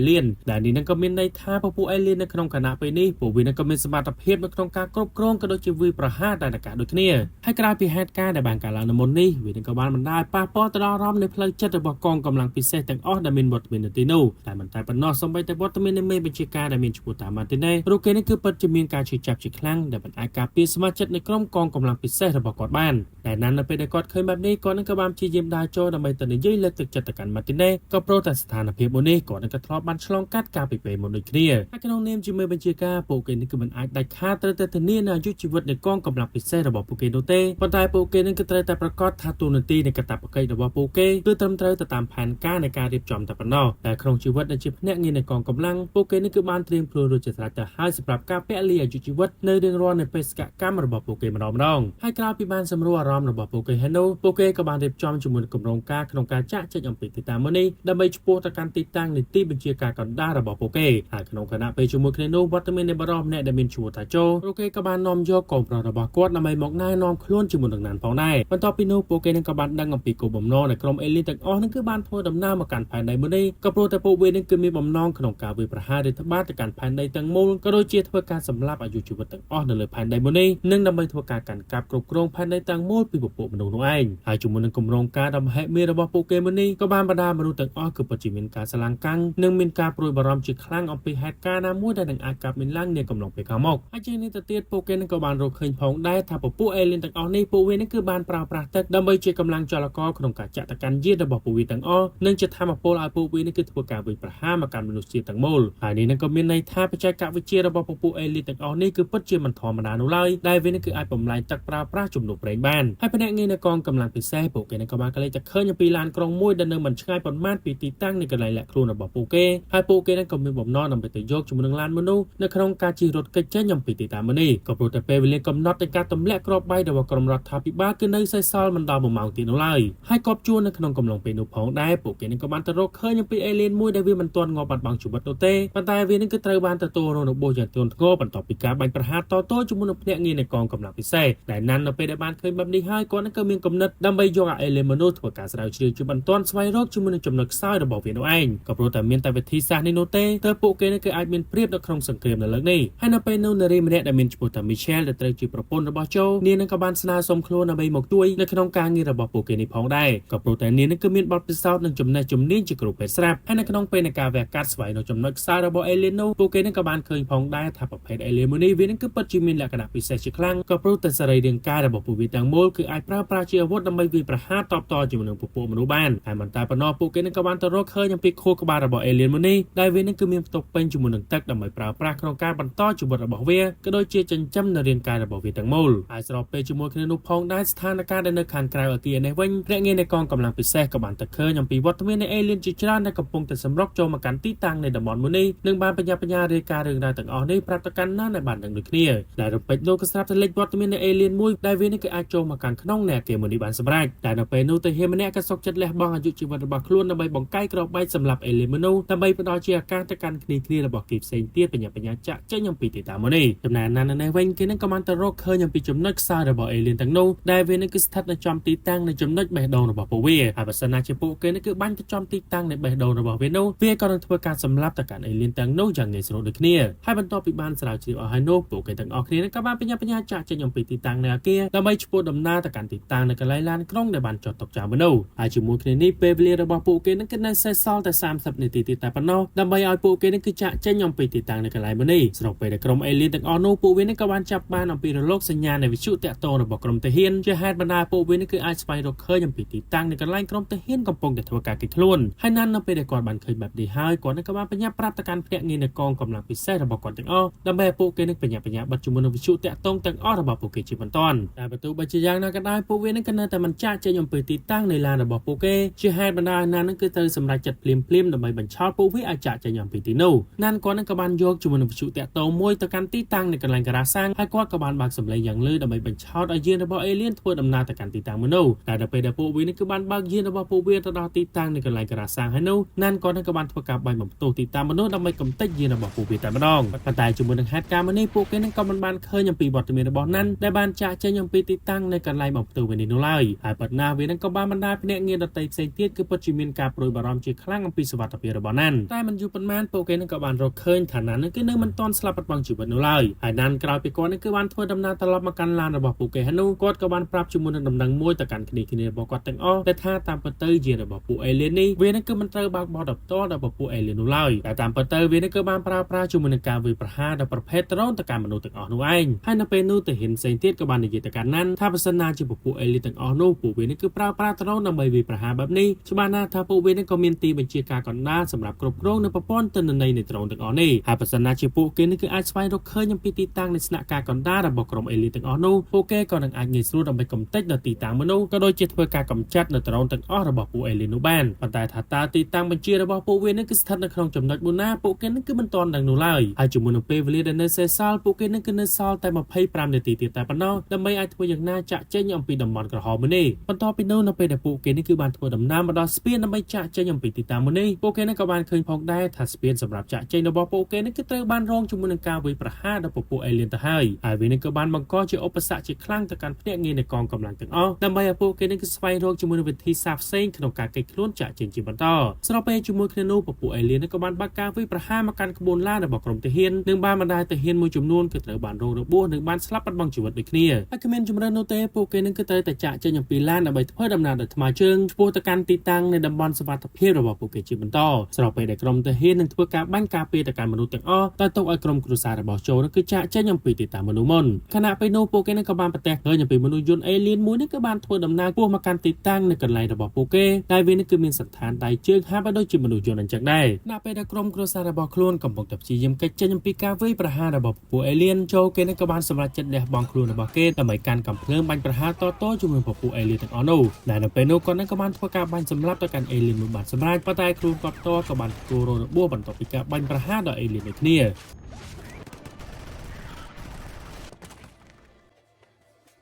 លៀនដែលនេះនឹងក៏មានន័យថាពពួកអេលៀននៅក្នុងគណៈពេលនេះពួកវានឹងក៏មានសមត្ថភាពនៅក្នុងការគ្រប់គ្រងក៏ដូចជាវាប្រហារតែការដូចគ្នាហើយក្រៅពីហេតុការណ៍ដែលបានកើតឡើងនៅមុននេះវានឹងក៏បានបណ្ដាលប៉ះពាល់ទៅដល់អារម្មណ៍នៃផ្លូវចិត្តរបស់កងកម្លាំងពិសេសទាំងអស់ដែលមានវត្តមាននៅទីនោះតែមិនតែប៉ុណ្ណោះសូម្បីតែវត្តមាននៃមេបញ្ជាការដែលមានឈ្មោះតាម៉ាទីណេរូគេនេះគឺពិតជាមានការឈឺចាប់ជាខ្លាំងដែលមិនអាចការពារសមាជិកនៃក្រុមកងកម្លាំងពិសេសរបស់គាត់បានតែនៅពេលដែលគាត់ឃើញបែបនេះគាត់នឹងក៏បានព្យាយាមដើរចូលដើម្បីទៅនិយាយលើកទឹកចិត្តទៅកាន់ម៉ាទីណេក៏ព្រោះតែស្ថានភាពមួយនេះគាត់នឹងក៏ធ្លាប់បានឆ្លងកាត់ការពីពេលមុនដូចគ្នាហើយក្នុងនាមជាមេបញ្ជាការពួកគេនេះគឺមិនអាចដាច់ខាតត្រូវតែធានានូវអាយុជីវិតនៃកងកម្លាំងពិសេសរបស់ពួកគេនោះទេប៉ុន្តែពួកគេនឹងក៏ត្រូវតែប្រកាសថាទូនាទីនៃកាតព្វកិច្ចរបស់ពួកគេគឺត្រឹមត្រូវទៅតាមផែនការនៃការរៀបចំតែប៉ុណ្ណោះតែក្នុងជីវិតដែលជាភ្នាក់ងារនៃកងកម្លាំងពួកគេនេះគឺបានត្រៀមខ្លួនរួចជាស្រេចទៅហើយសម្រាប់ការពលីអាយុជីវិតនៅរៀងរាល់នៃបេសកកម្មរបស់ពួកគេម្ដងហើយក្រៅពីបានសម្រួលអារម្មណ៍របស់ពួកគេហើយនោះពួកគេក៏បានរៀបចំជាមួយនឹងគម្រោងការក្នុងការចាក់ចេញអំពីទីតាំងមួយនេះដើម្បីឆ្ពោះទៅកាន់ទីតាំងនៃទីបញ្ជាការកណ្ដាលរបស់ពួកគេហើយក្នុងគណៈពេលជាមួយគ្នានោះវត្តមាននៃបរិបម្នាក់ដែលមានឈ្មោះថាជូពួកគេក៏បាននាំយកកូនប្រុសរបស់គាត់ដើម្បីមកណែនាំខ្លួនជាមួយនឹងណានផងដែរបន្ទាប់ពីនោះពួកគេនឹងក៏បានដឹងអំពីគោលបំណងនៃក្រុមអេលីនទាំងអស់នឹងគឺបានធ្វើដំណើរមកកាន់ផែនដីមួយនេះក៏ព្រោះតែពួកវានឹងគឺមានបំណងក្នុងការវាយប្រហាររដ្ឋបាលទៅកាន់ផែនដីទាំងមូលក៏ដូចជាធ្វើការសម្លាប់អាយុជីវិតទាំងអស់នៅលើផែនដីមួយនេះនិងដើម្បីធ្វើការកាន់កាប់គ្រប់គ្រងផែនដីទាំងមូលពីពពួកមនុស្សនោះឯងហើយជាមួយនឹងគម្រោងការដ៏មហិមារបស់ពួកគេមួយនេះក៏បានបណ្ដាមនុស្សទាំងអស់គឺពិតជាមានការស្រឡាំងកាំងនិងមានការព្រួយបារម្ភជាខ្លាំងអំពីហេតុការណ៍ណាមួយដែលនឹងអាចកើតមានឡើងនាកំឡុងពេលខាងមុខហើយជាងនេះទៅទៀតពួកគេនឹងក៏បានរកឃើញផងដែរថាពពួកអេលីនទាំងអស់នេះពួកវានឹងគឺបានប្រើប្រាស់ទឹកដើម្បីជាកម្លាំងចលករក្នុងការចាក់ទៅកាន់យានរបស់ពួកវាទាំងអស់និងជាធម្មពលឲ្យពួកវានឹងគឺធ្វើការវាយប្រហារមកកាន់មនុស្សជាតិទាំងមូលហើយនេះនឹងក៏មានន័យថាបច្ចេកវិទ្យារបស់ពពួកអេលីនទាំងអស់នេះគឺពិតជាមិនធម្មតានោះឡើយដែលវានឹងគឺអាចបំលែងទឹកប្រើប្រាស់ជំនួសប្រេងបានហើយភ្នាក់ងារនៃកងកម្លាំងពិសេសពួកគេនឹងក៏បានកលេចតែឃើញអំពីឡានក្រុងមួយដែលនៅមិនឆ្ងាយប៉ុន្មានពីទីតាំងនៃកន្លែងលាក់ខ្លួនរបស់ពួកគេហើយពួកគេនឹងក៏មានបំណងដើម្បីទៅយកជាមួយនឹងឡានមនុស្សនៅក្នុងការជិះរថកិច្ចចេញអំពីទីតាំងនេះក៏ព្រោះតែពេលវេលាកំណត់នៃការទម្លាក់គ្រាប់បែករបស់ក្រុមរដ្ឋាភិបាលគឺនៅសេសសល់មិនដល់1ម៉ោងទៀតនោះឡើយហើយក៏ជួននៅក្នុងកំឡុងពេលនោះផងដែរពួកគេនឹងក៏បានទៅរកឃើញអំពីអេលីនមួយដែលវាមិនទាន់ងាប់បាត់បង់ជីវិតនោះទេប៉ុន្តែវានឹងគឺត្រូវបានទទួលរងរបួសយ៉ាងធ្ងន់ធ្ងរបន្ទាប់ពីការបាញ់ប្រហារតទល់ជាមួយនឹងភ្នាក់ងារនៃកងកម្លាំងពិសេសដែលណាន់នៅពេលដែលបានឃើញបែបនេះហើយគាត់នឹងក៏មានគំនិតដើម្បីយកអេលីនមនុស្សធ្វើការស្រាវជ្រាវជាបន្ទាន់ស្វែងរកជាមួយនឹងចំណុចខ្សោយរបស់វានោះឯងក៏ព្រោះតែមានតែវិធីសាស្ត្រនេះនោះទេទើបពួកគេនឹងគឺអាចមានព្រៀបនៅក្នុងសង្គ្រាមនៅលើកនេះហើយនៅពេលនោះនារីម្នាក់ដែលមានឈ្មោះថា Michelle ដែលត្រូវជាប្រពន្ធរបស់ជូនាងនឹងក៏បានស្នើសុំខ្លួនដើម្បីមកជួយនៅក្នុងការងាររបស់ពួកគេនេះផងដែរក៏ព្រោះតែនាងនឹងគឺមានបទពិសោធន៍និងចំណេះជំនាញជាគ្រូពេទ្យស្រាប់ហើយនៅក្នុងពេលនៃការវះកាត់ស្វែងរកចំណុចខ្សោយរបស់អេលីននោះពួកគេនឹងក៏បានឃើញផងដែរថាប្រភេទអេលីនមួយនេះវានឹងគឺពិតជាមានលក្ខណៈពិសេសជាខ្លាំងក៏ព្រោះតែសរីរាង្គកាយរបស់ពួកវាទាំងមូលគឺអាចប្រើប្រាស់ជាអាវុធដើម្បីវាយប្រហារតបតជាមួយនឹងពពួកមនុស្សបានហើយមិនតែប៉ុណ្ណោះពួកគេនឹងក៏បានទៅរកឃើញអំពីខួរក្បាលរបស់អេលីនមួយនេះដែលវានឹងគឺមានផ្ទុកពេញជាមួយនឹងទឹកដើម្បីប្រើប្រាស់ក្នុងការបន្តជីវិតរបស់វាក៏ដូចជាចិញ្ចឹមនៅរាងកាយរបស់វាទាំងមូលហើយស្របពេលជាមួយគ្នានោះផងដែរស្ថានភាពដែលនៅខាងក្រៅអគារនេះវិញភ្នាក់ងារនៃកងកម្លាំងពិសេសក៏បានទៅឃើញអំពីវត្តមាននៃអេលីនជាច្រើនដែលកំពុងតែសម្រុកចូលមកកាន់ទីតាំងនៃតំបន់មួយនេះនិងបានបញ្ញារាយការណ៍រឿងរ៉ាវទាំងអស់នេះប្រាប់ទៅកាន់ណានដែលបានដឹងដូចគ្នាដែលរំពេចលោកក៏ស្រាប់តែលេចវត្តមាននៃអេលីនមួយដែលវានឹងគឺអាចចូលមកកាន់ក្នុងនៃអគារមួយនេះបានសម្រេចតែនៅពេលនោះទាហានម្នាក់ក៏សុកចិត្តលះបង់អាយុជីវិតរបស់ខ្លួនដើម្បីបង្កាយគ្រាប់បែកសម្រាប់អេលីនមនុស្សដើម្បីផ្ដល់ជាឱកាសទៅកាន់គ្នារបស់គេផ្សេងទៀតបញ្ញាចាក់ចេញអំពីទីតាំងមួយនេះចំណែកណាននៅវិញគេនឹងក៏បានទៅរកឃើញអំពីចំណុចខ្សោយរបស់អេលីនទាំងនោះដែលវានឹងគឺស្ថិតនៅចំទីតាំងនៃចំណុចបេះដូងរបស់ពួកវាហើយបើសិនណាជាពួកគេនឹងគឺបាញ់ទៅចំទីតាំងនៃបេះដូងរបស់វានោះវាក៏នឹងធ្វើការសម្លាប់ទៅកាន់អេលីនទាំងនោះយ៉ាងងាយស្រួលដូចគ្នាហើយបន្ទាប់ពីបានស្រាវជ្រាវអស់ហើយនោះពួកគេទាំងអស់គ្នានឹងក៏បានបញ្ញាចាក់ចេញអំពីទីតាំងនៃអគារដើម្បីឆ្ពោះដំណើរទៅកាន់ទីតាំងនៅកន្លែងឡានក្រុងដែលបានចតទុកចោលមនុស្សហើយជាមួយគ្នានេះពេលវេលារបស់ពួកគេនឹងគឺនៅសេសសល់តែ30នាទីទៀតតែប៉ុណ្ណោះដើម្បីឲ្យពួកគេនឹងគឺចាក់ចេញអំពីទីតាំងនៅកន្លែងមួយនេះស្របពេលដែលក្រុមអេលីនទាំងអស់នោះពួកវានឹងក៏បានចាប់បានអំពីរលកសញ្ញានៃវិទ្យុតាក់ទងរបស់ក្រុមទាហានជាហេតុបណ្ដាពួកវានឹងគឺអាចស្វែងរកឃើញអំពីទីតាំងនៃកន្លែងក្រុមទាហានកំពុងតែធ្វើការគេចខ្លួនហើយណាននៅពេលដែលគាត់បានឃើញបែបនេះហើយគាត់នឹងក៏បានបញ្ញាប្រាប់ទៅកាន់ភ្នាក់ងារនៃកងកម្លាំងពិសេសរបស់គាត់ទាំងអស់ដើម្បីឲ្យពួកគេនឹងបញ្ញាបិទជាមួយនឹងវិទ្យុតាក់ទងទាំងអស់របស់ពួកគេជាបន្តតែបើទោះបីជាយ៉ាងណាក៏ដោយពួកវានឹងក៏នៅតែមិនចាក់ចេញអំពីទីតាំងនៃឡានរបស់ពួកគេជាហេតុបណ្ដាណាននឹងគឺទៅសម្រេចចិត្តភ្លាមដើម្បីបញ្ឆោតពួកវាឲ្យចាក់ចេញអំពីទីនោះណានគាត់នឹងក៏បានយកជាមួយនឹងវិទ្យុតាក់ទងមួយទៅកាន់ទីតាំងនៃកន្លែងការ៉ាសាំងហើយគាត់ក៏បានបើកសម្លេងយ៉ាងលឺដើម្បីបញ្ឆោតឲ្យយានរបស់អេលីនធ្វើដំណើរទៅកាន់ទី តាំងមនុស្សតែដល់ពេលដែលពួកវានេះគឺបានបើកយានរបស់ពួកវាទៅដល់ទីតាំងនៃកន្លែងករាសាងហើយនោះណានក៏នឹងក៏បានធ្វើការបាញ់បំផ្ទុះទីតាំងមនុស្សដើម្បីកំទេចយានរបស់ពួកវាតែម្ដងប៉ុន្តែជាមួយនឹងហេតុការណ៍នេះពួកគេនឹងក៏មិនបានឃើញអំពីវត្តមានរបស់ណានដែលបានចាក់ចេញអំពីទីតាំងនៃកន្លែងបំផ្ទុះវានេះនោះឡើយហើយប៉ុន្តែវានឹងក៏បានបណ្ដាលភ្នាក់ងារដទៃផ្សេងទៀតគឺពិតជាមានការព្រួយបារម្ភជាខ្លាំងអំពីសុវត្ថិភាពរបស់ណានតែមិនយូរប៉ុន្មានពួកគេនឹងក៏បានរកឃើញថាណាននឹងគឺនៅមិនទាន់ស្លាប់បាត់បង់ជីវិតនោះឡើយហើយណានក្រោយពីគាត់នឹងគឺបានធ្វើដំណើរត្រឡប់មកកាន់ឡានរបស់ពួកគេហើយនោះគាត់ក៏បានប្រាប់ជាមួយនឹងដំណឹងមួយទៅកាន់គ្នារបស់គាត់ទាំងអស់ដែលថាតាមពិតទៅយានរបស់ពួកអេលៀននេះវានឹងគឺមិនត្រូវបើកបរដោយផ្ទាល់ដល់ពួកអេលៀននោះឡើយតែតាមពិតទៅវានឹងគឺបានប្រើប្រាស់ជាមួយនឹងការវាយប្រហារដល់ប្រភេទដ្រូនទៅកាន់មនុស្សទាំងអស់នោះឯងហើយនៅពេលនោះទៅហ៊ានផ្សេងទៀតក៏បាននិយាយទៅកាន់ណានថាបើសិនណាជាពួកអេលៀនទាំងអស់នោះពួកវានឹងគឺប្រើប្រាស់ដ្រូនដើម្បីវាយប្រហារបែបនេះច្បាស់ណាស់ថាពួកវានឹងក៏មានទីបញ្ជាការកណ្ដាលសម្រាប់គ្រប់គ្រងនៅប្រព័ន្ធទិន្នន័យនៃដ្រូនទាំងអស់នេះហើយបើសិនណាជាពួកគេនឹងគឺអាចស្វែងរកឃើញអំពីទីតាំងនៃស្នាក់ការកណ្ដាលរបស់ក្រុមអេលីទាំងអស់នោះពួកគេក៏នឹងអាចងាយស្រួលដើម្បីកំទេចនៅទីតាំងមនុស្សក៏ដូចជាធ្វើការកម្ចាត់នៅដ្រូនទាំងអស់របស់ពួកអេលីនោះបានប៉ុន្តែថាតើទីតាំងបញ្ជារបស់ពួកវានឹងគឺស្ថិតនៅក្នុងចំណុចមួយណាពួកគេនឹងគឺមិនទាន់ដឹងនោះឡើយហើយជាមួយនឹងពេលវេលាដែលនៅសេសសល់ពួកគេនឹងគឺនៅសល់តែ25នាទីទៀតតែប៉ុណ្ណោះដើម្បីអាចធ្វើយ៉ាងណាចាក់ចេញអំពីតំបន់ក្រហមនេះបន្ទាប់ពីនោះនៅពេលដែលពួកគេនេះគឺបានធ្វើដំណើរមកដល់ស្ពានដើម្បីចាក់ចេញអំពីទីតាំងមួយនេះពួកគេនឹងក៏បានឃើញផងដែរថាស្ពានសម្រាប់ចាក់ចេញរបស់ពួកគេនេះគឺត្រូវបានរងជាមួយនឹងការវាយប្រហារដល់ពួកអេលៀនទៅហើយវានឹងក៏បានបង្កជាឧបសគ្គជាខ្លាំងទៅកាន់ភ្នាក់ងារនៃកងកម្លាំងទាំងអស់ដើម្បីឲ្យពួកគេនេះគឺស្វែងរកជាមួយនឹងវិធីសាស្ត្រផ្សេងក្នុងការកិច្ចខ្លួនចាក់ចេញជាបន្តស្របពេលជាមួយគ្នានោះពួកអេលៀនក៏បានបាក់ការវាយប្រហារមកកាន់ក្បួនឡានរបស់ក្រុមទាហាននិងបានបណ្ដាលទាហានមួយចំនួនគឺត្រូវបានរងរបួសនិងបានស្លាប់បាត់បង់ជីវិតដូចគ្នាហើយគ្មានជំរឿននោះទេពួកគេនឹងគឺត្រូវតែចាក់ចេញអំពីឡានដើម្បីធ្វើដំណើរដោយថ្មើរជើងឆ្ពោះទៅកាន់ទីតាំងនៃតំបន់សុវត្ថិភាពរបស់ពួកគេជាបន្តស្របពេលដែលក្រុមទាហាននឹងធ្វើការបាញ់ការពារទៅកាន់មនុស្សទាំងអស់តែទុកឲ្យក្រុមគ្រួសាររបស់โจនឹងគឺចាក់ចេញអំពីទីតាំងមនុស្សមុនខណៈពេលនោះពួកគេនឹងក៏បានប្រទះឃើញអំពីមនុស្សយន្តអេលៀនមួយនេះគឺបានធ្វើដំណើរពោះមកកាន់ទីតាំងនៅកន្លែងរបស់ពួកគេតែវានេះគឺមានសន្តានដៃជើងហាក់បីដូចជាមនុស្សយន្តអញ្ចឹងដែរខណៈពេលដែលក្រុមគ្រួសាររបស់ខ្លួនកំពុងតែព្យាយាមកិច្ចចេញអំពីការវាយប្រហាររបស់ពួកអេលៀនโจគេនឹងក៏បានសម្រេចចិត្តលះបង់ខ្លួនរបស់គេដើម្បីកាន់កាំភ្លើងបាញ់ប្រហារតៗជាមួយពួកអេលៀនទាំងអស់នោះដែលនៅពេលនោះគាត់នឹងក៏បានធ្វើការបាញ់សម្លាប់ទៅកាន់អេលៀនមួយបានសម្រេចប៉ុន្តែខ្លួនគាត់ផ្ទាល់ក៏បានទទួលរងរបួសបន្ទាប់ពីការបាញ់ប្រហារដល់អេលៀនដូចគ្ន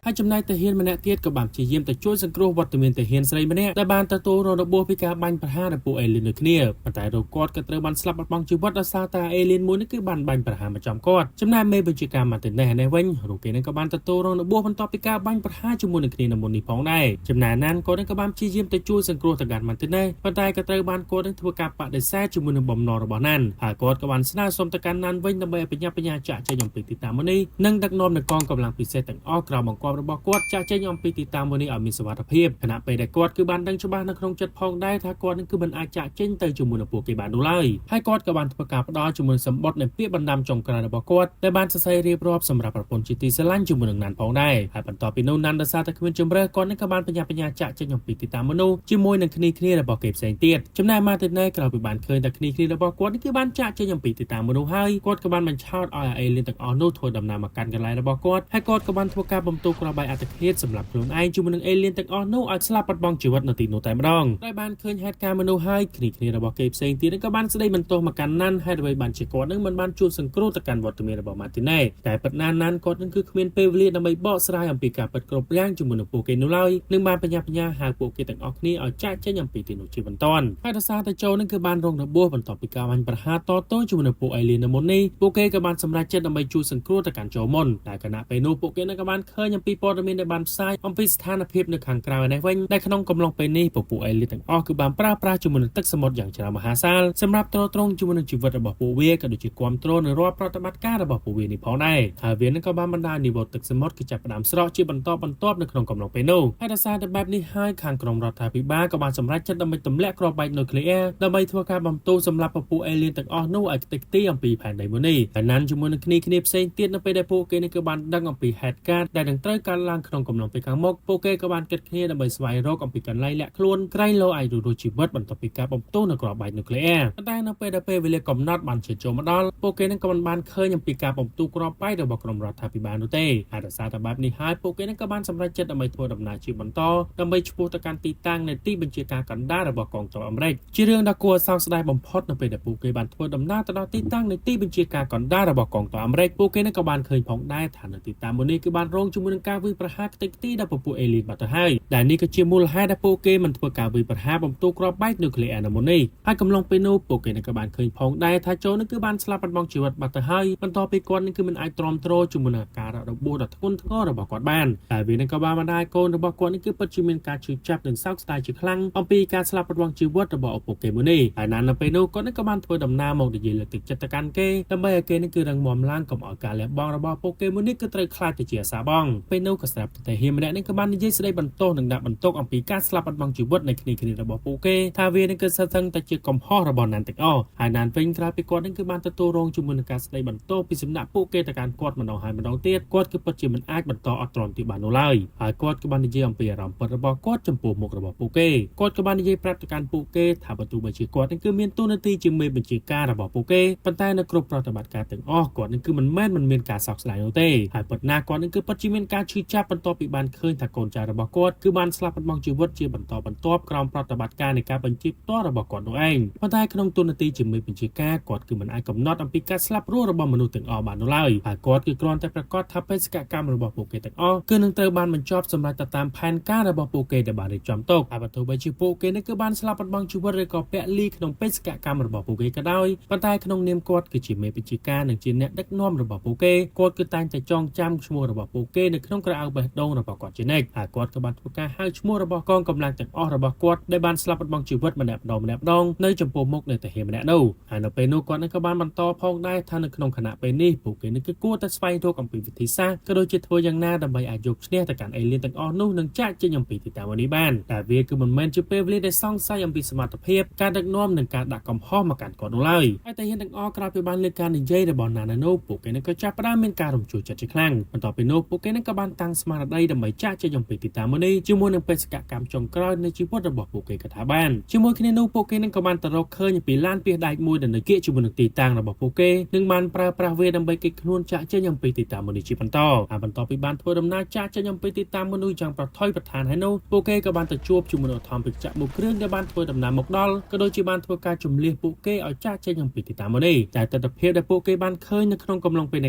ាហើយចំណែកទាហានម្នាក់ទៀតក៏បានព្យាយាមទៅជួយសង្គ្រោះវត្តមានទាហានស្រីម្នាក់ដែលបានទទួលរងរបួសពីការបាញ់ប្រហារដល់ពួកអេលៀនដូចគ្នាប៉ុន្តែរកគាត់ក៏ត្រូវបានស្លាប់បាត់បង់ជីវិតដោយសារតែអេលៀនមួយនេះគឺបានបាញ់ប្រហារមកចំគាត់ចំណែកមេបញ្ជាការម៉ាទីណេសនេះវិញរូបគេនឹងក៏បានទទួលរងរបួសបន្ទាប់ពីការបាញ់ប្រហារជាមួយនឹងគ្នានៅមុននេះផងដែរចំណែកណានគាត់នឹងក៏បានព្យាយាមទៅជួយសង្គ្រោះទៅកាន់ម៉ាទីណេសប៉ុន្តែក៏ត្រូវបានគាត់នឹងធ្វើការបដិសេធជាមួយនឹងបំណងរបស់ណានហើយគាត់ក៏បានស្នើសុំទៅកាន់ណានវិញដើម្បីឲ្យបញ្ញាចាក់ចេញអំពីទីតាំងមួយនេះនិងដឹកនាំនៅកងកម្លាំងពិសេសទាំងអស់ក្រោមបង្គាប់របស់គាត់ចាក់ចេញអំពីទីតាំងមួយនេះឲ្យមានសុវត្ថិភាពខណៈពេលដែលគាត់គឺបានដឹងច្បាស់នៅក្នុងចិត្តផងដែរថាគាត់នឹងគឺមិនអាចចាក់ចេញទៅជាមួយនឹងពួកគេបាននោះឡើយហើយគាត់ក៏បានធ្វើការផ្ដល់ជាមួយសម្បត្តិនៃពាក្យបណ្ដាំចុងក្រោយរបស់គាត់ដែលបានសរសេររៀបរាប់សម្រាប់ប្រពន្ធជាទីស្រឡាញ់ជាមួយនឹងណានផងដែរហើយបន្ទាប់ពីនោះណានដោយសារតែគ្មានជំរឿគាត់នឹងក៏បានបញ្ញាចាក់ចេញអំពីទីតាំងមនុស្សជាមួយនឹងគ្នារបស់គេផ្សេងទៀតចំណែកម៉ាទីណេសក្រោយពីបានឃើញតែគ្នារបស់គាត់គឺបានចាក់ចេញអំពីទីតាំងមនុស្សហើយគាត់ក៏បានបញ្ឆោតឲ្យអេលៀនទាំងអស់នោះធ្វើដំណើរមកកាន់កន្លែងរបស់គាត់ហើយគាត់ក៏បានធ្វើការបំទូក្របាយអត្តឃាតសម្រាប់ខ្លួនឯងជាមួយនឹងអេលៀនទាំងអស់នោះឲ្យស្លាប់បាត់បង់ជីវិតនៅទីនោះតែម្ដងដោយបានឃើញហេតុការណ៍មនុស្សហើយគ្នារបស់គេផ្សេងទៀតក៏បានស្ដីបន្ទោសមកកាន់ណានហើយដើម្បីបានជាគាត់នឹងមិនបានជួយសង្គ្រោះទៅកាន់វត្តមានរបស់ម៉ាទីណេសតែប៉ុន្តែណានគាត់នឹងគឺគ្មានពេលវេលាដើម្បីបកស្រាយអំពីការពិតគ្រប់យ៉ាងជាមួយនឹងពួកគេនោះឡើយនឹងបានបញ្ញាហៅពួកគេទាំងអស់គ្នាឲ្យចាក់ចេញអំពីទីនោះជាបន្តហើយដោយសារតែโจនឹងគឺបានរងរបួសបន្ទាប់ពីការបាញ់ប្រហារតទល់ជាមួយនឹងពួកអេលៀននៅមុននេះពួកគេក៏បានសម្រេចចិត្តដើម្បីជួយសង្គ្រោះទៅកាន់โจមុនតែគណៈពេលនោះពួកគេនឹងក៏បានឃើញអំពីព័ត៌មានដែលបានផ្សាយអំពីស្ថានភាពនៅខាងក្រៅនេះវិញដែលក្នុងកំឡុងពេលនេះពួកអេលីទាំងអស់គឺបានប្រើប្រាស់ជាមួយនឹងទឹកសមុទ្រយ៉ាងច្រើនមហាសាលសម្រាប់ទ្រទ្រង់ជាមួយនឹងជីវិតរបស់ពួកវាក៏ដូចជាគ្រប់គ្រងនៅរាល់ប្រតិបត្តិការរបស់ពួកវានេះផងដែរហើយវានឹងក៏បានបណ្ដាលនីវ៉ូទឹកសមុទ្រគឺចាប់ផ្ដើមស្រកជាបន្តបន្ទាប់នៅក្នុងកំឡុងពេលនោះហើយដោយសារតែបែបនេះហើយខាងក្រមរដ្ឋាភិបាលក៏បានសម្រេចចិត្តដើម្បីទម្លាក់គ្រាប់បែកនុយក្លេអ៊ែរដើម្បីធ្វើការបំទូសម្រាប់ពួកអេលីទាំងអស់នោះឲ្យខ្ទេចខ្ទីអំពីផែនដីមួយនេះហើយណានជាមួយនឹងគ្នាផ្សេងទៀតនៅពេលដែលពួកគេនេះគឺបានដឹងអំពីហេតុការណ៍ដែលនឹងត្រូវកើតឡើងក្នុងកំឡុងពេលខាងមុខពួកគេក៏បានគិតគ្នាដើម្បីស្វែងរកអំពីកន្លែងលាក់ខ្លួនក្រែងលោអាចរស់ជីវិតបន្ទាប់ពីការបំផ្ទុះនៅគ្រាប់បែកនុយក្លេអ៊ែរតែនៅពេលដែលពេលវេលាកំណត់បានជិតចូលមកដល់ពួកគេនឹងក៏មិនបានឃើញអំពីការបំផ្ទុះគ្រាប់បែករបស់ក្រុមរដ្ឋាភិបាលនោះទេហើយដោយសារតែបែបនេះហើយពួកគេនឹងក៏បានសម្រេចចិត្តដើម្បីធ្វើដំណើរជាបន្តដើម្បីឆ្ពោះទៅកាន់ទីតាំងនៃទីបញ្ជាការកណ្ដាលរបស់កងទ័ពអាមេរិកជារឿងដ៏គួរឲ្យសោកស្ដាយបំផុតនៅពេលដែលពួកគេបានធ្វើដំណើរទៅដល់ទីតាំងនៃទីបញ្ជាការកណ្ដាលរបស់កងទ័ពអាមេរិកពួកគេនឹងក៏បានឃើញផងដែរថានៅទីតាំងមួយនេះគឺបានរងជាមួយនឹងការ ការវិប្រហាខ្ទេចខ្ទីដល់ពពួកអេលីនបាត់ទៅហើយដែលនេះក៏ជាមូលហេតុដែលពួកគេមិនធ្វើការវិប្រហាបំទូក្របបែកនូក្លេអ៊ែរណាមួយនេះហើយកំឡុងពេលនោះពួកគេក៏បានឃើញផងដែរថាโจនឹងគឺបានស្លាប់បាត់បង់ជីវិតបាត់ទៅហើយបន្ទាប់ពីគាត់នឹងគឺមិនអាចទ្រាំទ្រជាមួយនឹងការរបួសដ៏ធ្ងន់ធ្ងររបស់គាត់បានតែវានឹងក៏បានបណ្ដាលកូនរបស់គាត់នឹងគឺពិតជាមានការឈឺចាប់និងសោកស្ដាយជាខ្លាំងអំពីការស្លាប់បាត់បង់ជីវិតរបស់ឪពុកគេមួយនេះហើយនៅពេលនោះគាត់នឹងក៏បានធ្វើដំណើរមកនិយាយលើកទឹកចិត្តទៅកាន់គេដើម្បីឲ្យគេនឹងគឺរឹងមាំឡើងកុំឲ្យការលះបង់របស់ពួកគេមួយនេះគឺត្រូវខ្លាចទៅជាអាសាបងពេលនោះក៏ស្រាប់តែហ៊ានម្នាក់នឹងក៏បាននិយាយស្ដីបន្ទោសនិងដាក់បន្ទុកអំពីការស្លាប់បាត់បង់ជីវិតនៃគ្នារបស់ពួកគេថាវានឹងគឺស្ថិតតែជាកំហុសរបស់ណានទាំងអស់ហើយណានវិញក្រោយពីគាត់នឹងគឺបានទទួលរងជាមួយនឹងការស្ដីបន្ទោសពីសំណាក់ពួកគេទៅកាន់គាត់ម្ដងហើយម្ដងទៀតគាត់គឺពិតជាមិនអាចបន្តអត់ទ្រាំទៀតបាននោះឡើយហើយគាត់ក៏បាននិយាយអំពីអារម្មណ៍ពិតរបស់គាត់ចំពោះមុខរបស់ពួកគេគាត់ក៏បាននិយាយប្រាប់ទៅកាន់ពួកគេថាបើទោះបីជាគាត់នឹងគឺមានតួនាទីជាមេបញ្ជាការរបស់ពួកគេប៉ុន្តែនៅគ្រប់ប្រតិបត្តិការទាំងអស់គាត់នឹងគឺមិនមានការសោកស្ដាយនោះទេហើយពិតណាគាត់នឹងគឺពិតជាមានការឈឺចាប់បន្ទាប់ពីបានឃើញថាកូនចៅរបស់គាត់គឺបានស្លាប់បាត់បង់ជីវិតជាបន្តបន្ទាប់ក្រោមប្រតិបត្តិការនៃការបញ្ជាផ្ទាល់របស់គាត់នោះឯងប៉ុន្តែក្នុងតួនាទីជាមេបញ្ជាការគាត់គឺមិនអាចកំណត់អំពីការស្លាប់រស់របស់មនុស្សទាំងអស់បាននោះឡើយហើយគាត់គឺគ្រាន់តែប្រកាសថាបេសកកម្មរបស់ពួកគេទាំងអស់គឺនឹងត្រូវបានបញ្ចប់សម្រាប់ទៅតាមផែនការរបស់ពួកគេដែលបានរៀបចំទុកហើយបើទោះបីជាពួកគេនឹងគឺបានស្លាប់បាត់បង់ជីវិតឬក៏ពលីក្នុងបេសកកម្មរបស់ពួកគេក៏ដោយប៉ុន្តែក្នុងនាមគាត់គឺជាមេបញ្ជាការនិងជាអ្នកដឹកនាំរបស់ពួកគេគាត់គឺតែងតែចងចាំឈ្មោះរបស់ពួកគេនៅក្នុងក្រអៅបេះដូងរបស់គាត់ជានិច្ចហើយគាត់ក៏បានធ្វើការហៅឈ្មោះរបស់កងកម្លាំងទាំងអស់របស់គាត់ដែលបានស្លាប់បាត់បង់ជីវិតម្នាក់ម្ដងនៅចំពោះមុខនៃតាហ៊ាម្នាក់នោះហើយនៅពេលនោះគាត់នឹងក៏បានបន្តផងដែរថានៅក្នុងគណៈពេលនេះពួកគេនឹងគឺគួរតែស្វែងរកអំពីវិធីសាស្ត្រក៏ដូចជាធ្វើយ៉ាងណាដើម្បីអាចយកឈ្នះទៅកាន់អេលីនទាំងអស់នោះនិងចាក់ចេញអំពីទីតាំងនេះបានតែវាគឺមិនមែនជាពេលវេលាដែលសង្ស័យអំពីសមត្ថភាពការដឹកនាំនិងការដាក់កំហុសមកកាន់គាត់នោះឡើយហើយតាហ៊ាទាំងអស់ក្រោយពីបានលើកការនិយាយរបស់ណាណានោះពួកគេនឹងក៏ចាប់ផ្ដើមមានការរំជួសចិត្តជាខ្លាំងបន្ទាប់ពីនោះពួកគេនឹងក៏បានតាំងស្មារតីដើម្បីចាក់ចេញអំពីទីតាំងនេះជាមួយនឹងបេសកកម្មចុងក្រោយនៃជីវិតរបស់ពួកគេក៏ថាបានជាមួយគ្នានោះពួកគេនឹងក៏បានទៅរកឃើញពីឡានពាសដែកមួយដែលនៅគៀកជាមួយនឹងទីតាំងរបស់ពួកគេនឹងបានប្រើប្រាស់វាដើម្បីគេចខ្លួនចាក់ចេញអំពីទីតាំងនេះជាបន្តហើយបន្ទាប់ពីបានធ្វើដំណើរចាក់ចេញអំពីទីតាំងនោះយ៉ាងប្រថុយប្រឋានហើយនោះពួកគេក៏បានទៅជួបជាមួយនឹងធម្មបច្ចៈមួយគ្រឿងដែលបានធ្វើដំណើរមកដល់ក៏ដូចជាបានធ្វើការជំលះពួកគេឲ្យចាក់ចេញអំពីទីតាំងនេះតែទស្សនវិជ្ជាដែលពួកគេបានឃើញនៅក្នុងកំឡុងពេលន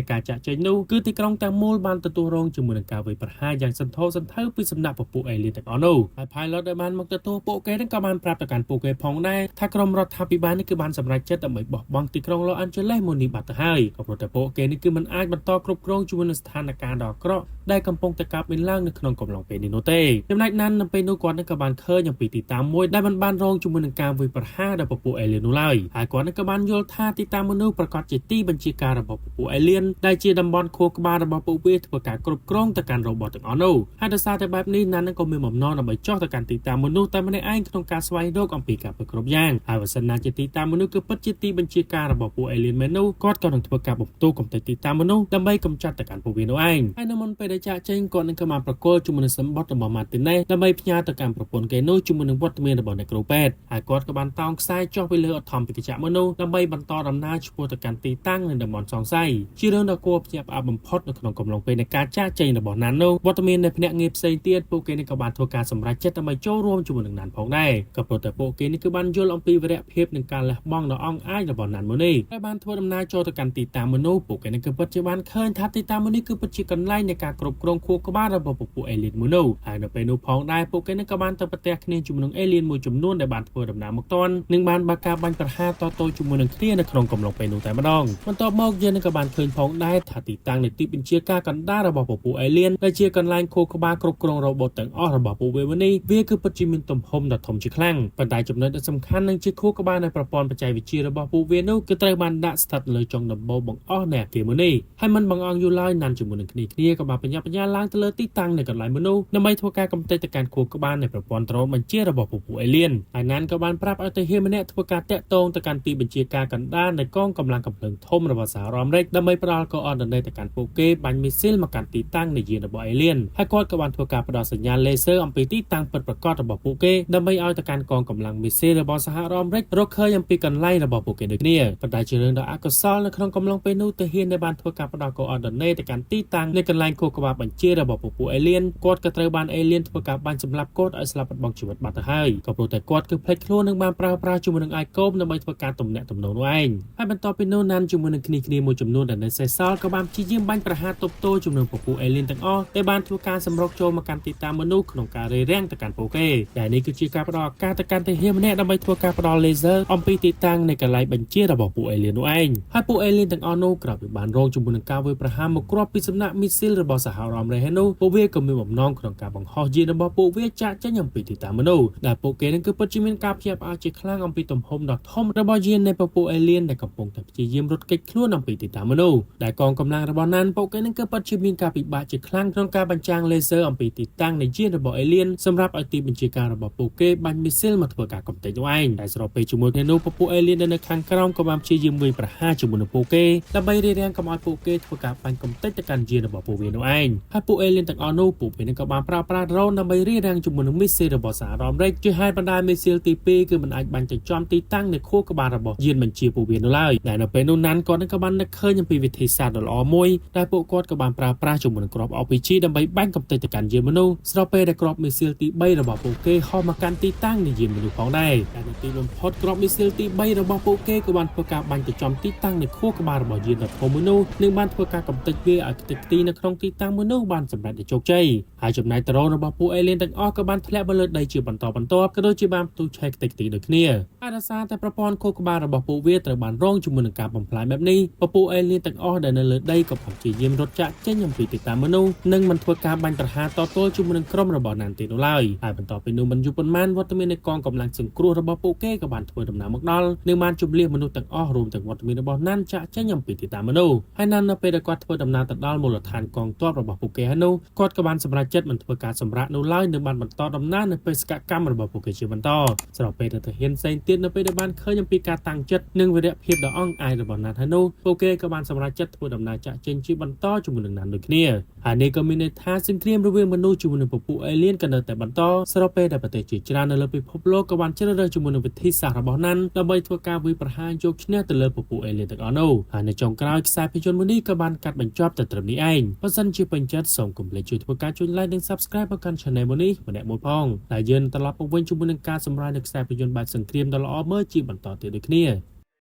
ៃការចាក់ចេញនោះគឺទីក្រុងទាំងមូលបានទទួលរងជាមួយនឹងការវាយប្រហារយ៉ាងសន្ធោសន្ធៅពីសំណាក់ពពួកអេលីនទាំងអស់នោះហើយ pilot ដែលបានមកទទួលពួកគេនឹងក៏បានប្រាប់ទៅកាន់ពួកគេផងដែរថាក្រុមរដ្ឋាភិបាលនេះគឺបានសម្រេចចិត្តដើម្បីបោះបង់ទីក្រុង Los Angeles មួយនេះបាត់ទៅហើយក៏ព្រោះតែពួកគេនេះគឺមិនអាចបន្តគ្រប់គ្រងជាមួយនឹងស្ថានភាពដ៏អាក្រក់ដែលកំពុងតែកើតមានឡើងនៅក្នុងកំឡុងពេលនេះនោះទេចំណែកណាននៅពេលនោះគាត់នឹងក៏បានឃើញអំពីទីតាំងមួយដែលមិនបានរងជាមួយនឹងការវាយប្រហារដល់ពពួកអេលីននោះឡើយហើយគាត់នឹងក៏បានយល់ថាទីតាំងនោះប្រកាសជាទីបញ្ជាការរបស់ពពួកអេលីនដែលជាតំបន់ខួរក្បាលរបស់ពួកវាធ្វើការគ្រប់គ្រងទៅកាន់របបទាំងអស់នោះហើយដោយសារតែបែបនេះណាននឹងក៏មានបំណងដើម្បីចោះទៅកាន់ទីតាំងនោះតែម្នាក់ឯងក្នុងការស្វែងរកអំពីការប្រគ្រប់យ៉ាងហើយបើសិនណាជាទីតាំងនោះគឺពិតជាទីបញ្ជាការរបស់ពួកអេលីនមែននោះគាត់ក៏នឹងធ្វើការបំទូកំទេចទីតាំងនោះដើម្បីកម្ចាត់ទៅកាន់ពួកវានោះឯងហើយនៅមុនពេលដែលចាក់ចេញគាត់នឹងក៏បានប្រកល់ជាមួយនឹងសម្បត្តិរបស់ម៉ាទីណេសដើម្បីផ្ញើទៅកាន់ប្រពន្ធគេនោះជាមួយនឹងវត្តមានរបស់អ្នកគ្រូពេទ្យហើយគាត់ក៏បានតោងខ្សែចុះពីលើអធម្មបច្ចៈនោះដើម្បីបន្តដំណើរឆ្ពោះទៅកាន់ទីតាំងនៅតំបន់សង្ស័យជារឿងដ៏គួរភ្ញាក់ផ្អើលបំផុតនៅក្នុងកំឡុងពេលនៃការចាក់ចេញរបស់ណាននោះវត្តមាននៃភ្នាក់ងារផ្សេងទៀតពួកគេនេះក៏បានធ្វើការសម្រេចចិត្តដើម្បីចូលរួមជាមួយនឹងណានផងដែរក៏ព្រោះតែពួកគេនេះគឺបានយល់អំពីវីរភាពនិងការលះបង់ដ៏អង់អាចរបស់ណានមួយនេះហើយបានធ្វើដំណើរចូលទៅកាន់ទីតាំងនោះពួកគេនេះគឺពិតជាបានឃើញថាទីតាំងនេះគឺពិតជាកន្លែងនៃការគ្រប់គ្រងខួរក្បាលរបស់ពួកអេលីនមួយនោះហើយនៅពេលនោះផងដែរពួកគេនេះក៏បានទៅប្រទះគ្នាជាមួយនឹងអេលីនមួយចំនួនដែលបានធ្វើដំណើរមកទាន់និងបានបើកការបាញ់ប្រហារតទល់ជាមួយនឹងគ្នានៅក្នុងកំឡុងពេលនោះតែម្ដងបន្ទាប់មកយើងនឹងក៏បានឃើញផងដែរថាទីតាំងនៃទីបញ្ជាការកណ្ដាលរបស់ពួកអេលីនដែលជាកន្លែងខួរក្បាលគ្រប់គ្រងរបបទាំងអស់របស់ពួកវានេះវាគឺពិតជាមានទំហំដ៏ធំជាខ្លាំងប៉ុន្តែចំណុចដ៏សំខាន់និងជាខួរក្បាលនៃប្រព័ន្ធបច្ចេកវិទ្យារបស់ពួកវានោះគឺត្រូវបានដាក់ស្ថិតលើចុងដំបូលបង្អស់នៃអគារមួយនេះហើយមិនបង្អង់យូរឡើយណានជាមួយនឹងគ្នាក៏បានបញ្ញាឡើងទៅលើទីតាំងនៃកន្លែងមនុស្សដើម្បីធ្វើការកំទេចទៅកាន់ខួរក្បាលនៃប្រព័ន្ធដ្រូនបញ្ជារបស់ពួកអេលីនហើយណានក៏បានប្រាប់ឲ្យទៅហ៊ានម្នាក់ធ្វើការតាក់ទងទៅកាន់ទីបញ្ជាការកណ្ដាលនៃកងកម្លាំងកំភ្លើងធំរបស់សហរដ្ឋអាមេរិកដើម្បីផ្ដល់កូអ័រឌីនេតទៅកាន់ពួកគេបាញ់មីស៊ីលមកកាន់ទីតាំងនៃយានរបស់អេលីនហើយគាត់ក៏បានធ្វើការផ្ដល់សញ្ញាលេស៊ើអំពីទីតាំងពិតប្រាកដរបស់ពួកគេដើម្បីឲ្យទៅកាន់កងកម្លាំងមីស៊ីលរបស់សហរដ្ឋអាមេរិករកឃើញអំពីកន្លែងរបស់ពួកគេដូចគ្នាប៉ុន្តែជារឿងដ៏អកុសលនៅក្នុងកំឡុងពេលនោះទៅហ៊ានដែលបានធ្វើការផ្ដល់កូអ័រឌីនេតទៅកាន់ទីតាំងនៃកន្លែងខួរក្បាលបញ្ជារបស់ពួកអេលីនគាត់ក៏ត្រូវបានអេលីនធ្វើការបាញ់សម្លាប់គាត់ឲ្យស្លាប់បាត់បង់ជីវិតបាត់ទៅហើយក៏ព្រោះតែគាត់គឺភ្លេចខ្លួននិងបានប្រើប្រាស់ជាមួយនឹងអាយកូបដើម្បីធ្វើការទំនាក់ទំនងនោះឯងហើយបន្ទាប់ពីនោះណានជាមួយនឹងគ្នាមួយចំនួនដែលនៅសេសសល់ក៏បានព្យាយាមបាញ់ប្រហារទប់ទល់ជាមួយនឹងពួកអេលីន ទាំងអស់ដែលបានធ្វើការសម្រុកចូលមកកាន់ទីតាំងមនុស្សក្នុងការរារាំងទៅកាន់ពួកគេដែលនេះគឺជាការផ្ដល់ឱកាសទៅកាន់ទាហានម្នាក់ដើម្បីធ្វើការផ្ដល់ laser អំពីទីតាំងនៃកន្លែងបញ្ជារបស់ពួក alien នោះឯងហើយពួក alien ទាំងអស់នោះក្រោយពីបានរងជាមួយនឹងការវាយប្រហារមកគ្រាប់ពីសំណាក់មីស៊ីលរបស់សហរដ្ឋអាមេរិកនោះពួកវាក៏មានបំណងក្នុងការបង្ហោះយានរបស់ពួកវាចាក់ចេញអំពីទីតាំងមនុស្សដែលពួកគេនឹងគឺពិតជាមានការភ្ញាក់ផ្អើលជាខ្លាំងអំពីទំហំដ៏ធំរបស់យាននៃពួក alien ដែលកំពុងតែព្យាយាមរត់គេចខ្លួនអំពីទីតាំងមនុស្សដែលកងកម្លាំងរបស់ណានពួកគេនឹងគឺពិតជាមានការពិបាកជាខ្លាំងក្នុងការបញ្ចាំង laser អំពីទីតាំងនៃយានរបស់ alien សម្រាប់ឲ្យទីបញ្ជាការរបស់ពួកគេបាញ់មីស៊ីលមកធ្វើការកំទេចនោះឯងតែស្របពេលជាមួយគ្នានោះពួក alien ដែលនៅខាងក្រោមក៏បានព្យាយាមវាយប្រហារជាមួយនឹងពួកគេដើម្បីរារាំងកុំឲ្យពួកគេធ្វើការបាញ់កំទេចទៅកាន់យានរបស់ពួកវានោះឯងហើយពួក alien ទាំងអស់នោះពួកវានឹងក៏បានប្រើប្រាស់ drone ដើម្បីរារាំងជាមួយនឹងមីស៊ីលរបស់សហរដ្ឋអាមេរិកជាហេតុបណ្ដាមីស៊ីលទី2គឺមិនអាចបាញ់ទៅចំទីតាំងនៃខួរក្បាលរបស់យានបញ្ជាពួកវានោះឡើយដែលនៅពេលនោះណានគាត់នឹងក៏បាននឹកឃើញអំពីវិធីសាស្ត្រដ៏ល្អមួយដែលពួកគាត់ក៏បានប្រើប្រាស់ជាមួយនឹងគ្រាប់ RPG ដើម្បីបាញ់កំទេចទៅកាន់យានមនុស្សស្របពេលដែលគ្រាប់មីស៊ីលទី3របស់ពួកគេហោះមកកាន់ទីតាំងនៃយានមនុស្សផងដែរតែនៅទីបំផុតគ្រាប់មីស៊ីលទី3របស់ពួកគេក៏បានធ្វើការបាញ់ទៅចំទីតាំងនៃខួរក្បាលរបស់យានដ៏ធំមួយនោះនិងបានធ្វើការកំទេចវាឲ្យខ្ទេចខ្ទីនៅក្នុងទីតាំងមនុស្សបានសម្រេចដោយជោគជ័យហើយចំណែកដ្រូនរបស់ពួក alien ទាំងអស់ក៏បានធ្លាក់មកលើដីជាបន្តបន្ទាប់ក៏ដូចជាបានផ្ទុះឆេះខ្ទេចខ្ទីដូចគ្នាហើយដោយសារតែប្រព័ន្ធខួរក្បាលរបស់ពួកវាត្រូវបានរងជាមួយនឹងការបំផ្លាញបែបនេះពួក alien ទាំងអស់ដែលនៅលើដីក៏បានព្យាយាមរត់ចាក់ចេញអំពីទីតាំងមនុស្សនិងមិនធ្វើការបាញ់ប្រហារតទល់ជាមួយនឹងក្រុមរបស់ណានទៀតនោះឡើយហើយបន្ទាប់ពីនោះមិនយូរប៉ុន្មានវត្តមាននៃកងកម្លាំងសង្គ្រោះរបស់ពួកគេក៏បានធ្វើដំណើរមកដល់និងបានជម្លៀសមនុស្សទាំងអស់រួមទាំងវត្តមានរបស់ណានចាក់ចេញអំពីទីតាំងមនុស្សហើយណាននៅពេលដែលគាត់ធ្វើដំណើរទៅដល់មូលដ្ឋានកងទ័ពរបស់ពួកគេហើយនោះគាត់ក៏បានសម្រេចចិត្តមិនធ្វើការសម្រាកនោះឡើយនិងបានបន្តដំណើរនៅបេសកកម្មរបស់ពួកគេជាបន្តស្របពេលដែលទាហានផ្សេងទៀតនៅពេលដែលបានឃើញអំពីការតាំងចិត្តនិងវីរភាពដ៏អង់អាចរបស់ណានហើយនោះពួកគេក៏បានសម្រេចចិត្តធ្វើដំណើរចាក់ចេញជាបន្តជាមួយនឹងណានដូចគ្នាហើយនេះក៏មានន័យថាសង្គ្រាមរវាងមនុស្សជាមួយនឹងពពួក alien ក៏នៅតែបន្តស្របពេលដែលប្រទេសជាច្រើននៅលើពិភពលោកក៏បានជ្រើសរើសជាមួយនឹងវិធីសាស្ត្ររបស់ណានដើម្បីធ្វើការវាយប្រហារយកឈ្នះទៅលើពពួក alien ទាំងអស់នោះហើយនៅចុងក្រោយខ្សែភាពយន្តមួយនេះក៏បានកាត់បញ្ចប់ទៅត្រឹមនេះឯងបើសិនជាពេញចិត្តសូមកុំភ្លេចជួយធ្វើការចុច like និង subscribe មកកាន់ channel មួយនេះម្នាក់មួយផងដែលយើងត្រឡប់មកវិញជាមួយនឹងការសម្រាយនៃខ្សែភាពយន្តបែបសង្គ្រាមដ៏ល្អមើលជាបន្តទៀតដូចគ្នា